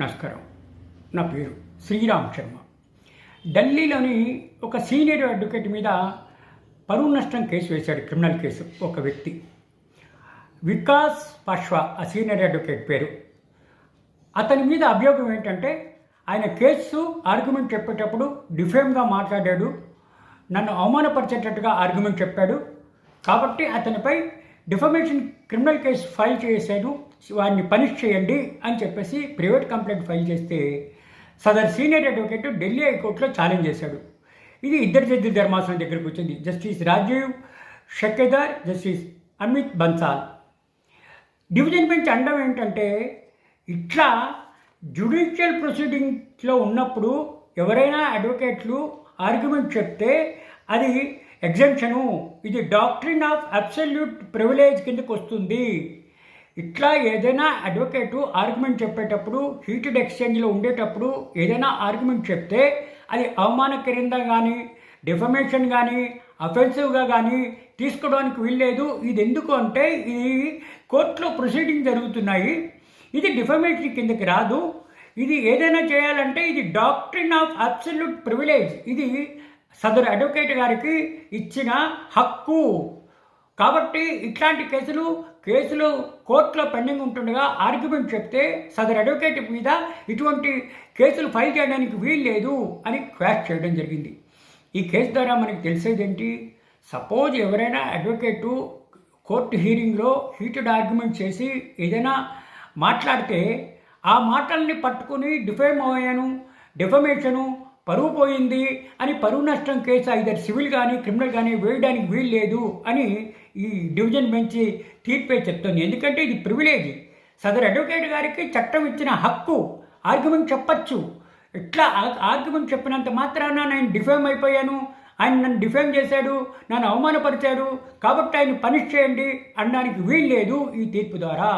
నమస్కారం. నా పేరు శ్రీరామ్ శర్మ. ఢిల్లీలోని ఒక సీనియర్ అడ్వకేట్ మీద పరువు నష్టం కేసు వేశాడు, క్రిమినల్ కేసు. ఒక వ్యక్తి వికాస్ పాశ్వా, ఆ సీనియర్ అడ్వకేట్ పేరు. అతని మీద అభియోగం ఏంటంటే, ఆయన కేసు ఆర్గ్యుమెంట్ చెప్పేటప్పుడు డిఫేమ్గా మాట్లాడాడు, నన్ను అవమానపరిచేటట్టుగా ఆర్గ్యుమెంట్ చెప్పాడు. కాబట్టి అతనిపై డిఫమేషన్ క్రిమినల్ కేసు ఫైల్ చేశాడు, వారిని పనిష్ చేయండి అని చెప్పేసి ప్రైవేట్ కంప్లైంట్ ఫైల్ చేస్తే సదర్ సీనియర్ అడ్వకేట్ ఢిల్లీ హైకోర్టులో ఛాలెంజ్ చేశాడు. ఇది ఇద్దరు జడ్జి ధర్మాసనం దగ్గరికి వచ్చింది. Justice Rajiv Shakdher, justice Amit Bansal. Division bench అనడం ఏంటంటే, ఇట్లా జ్యుడిషియల్ ప్రొసీడింగ్స్లో ఉన్నప్పుడు ఎవరైనా అడ్వకేట్లు ఆర్గ్యుమెంట్ చెప్తే అది ఎగ్జంప్షను, ఇది డాక్ట్రిన్ ఆఫ్ అబ్సల్యూట్ ప్రివిలేజ్ కిందకు వస్తుంది. ఇట్లా ఏదైనా అడ్వకేటు ఆర్గ్యుమెంట్ చెప్పేటప్పుడు, హీటెడ్ ఎక్స్చేంజ్లో ఉండేటప్పుడు ఏదైనా ఆర్గ్యుమెంట్ చెప్తే అది అవమానకరంగా కానీ, డిఫమేషన్ కానీ, అఫెన్సివ్గా కానీ తీసుకోవడానికి వీల్లేదు. ఇది ఎందుకు అంటే, ఇది కోర్టులో ప్రొసీడింగ్ జరుగుతున్నాయి, ఇది డిఫమేషన్ కిందకి రాదు. ఇది ఏదైనా చేయాలంటే ఇది డాక్ట్రిన్ ఆఫ్ అబ్సల్యూట్ ప్రివిలేజ్, ఇది సదరు అడ్వకేట్ గారికి ఇచ్చిన హక్కు. కాబట్టి ఇట్లాంటి కేసులు కోర్టులో పెండింగ్ ఉంటుండగా ఆర్గ్యుమెంట్ చెప్తే సదరు అడ్వకేట్ మీద ఇటువంటి కేసులు ఫైల్ చేయడానికి వీల్లేదు అని క్వాష్ చేయడం జరిగింది. ఈ కేసు ద్వారా మనకి తెలిసేదేంటి, సపోజ్ ఎవరైనా అడ్వకేటు కోర్టు హీరింగ్లో హీటెడ్ ఆర్గ్యుమెంట్ చేసి ఏదైనా మాట్లాడితే ఆ మాటల్ని పట్టుకుని డిఫేమ్ అయ్యాను, డిఫమేషను, పరువు పోయింది అని పరువు నష్టం కేసు ఐదర్ సివిల్ కానీ క్రిమినల్ కానీ వేయడానికి వీలు లేదు అని ఈ డివిజన్ బెంచ్ తీర్పే చెప్తుంది. ఎందుకంటే ఇది ప్రివిలేజ్, సదరు అడ్వకేట్ గారికి చట్టం ఇచ్చిన హక్కు ఆర్గ్యుమెంట్ చెప్పచ్చు. ఇట్లా ఆర్గ్యుమెంట్ చెప్పినంత మాత్రాన నేను డిఫేమ్ అయిపోయాను, ఆయన నన్ను డిఫేమ్ చేశాడు, నన్ను అవమానపరిచాడు, కాబట్టి ఆయన పనిష్ చేయండి అనడానికి వీలు లేదు ఈ తీర్పు ద్వారా.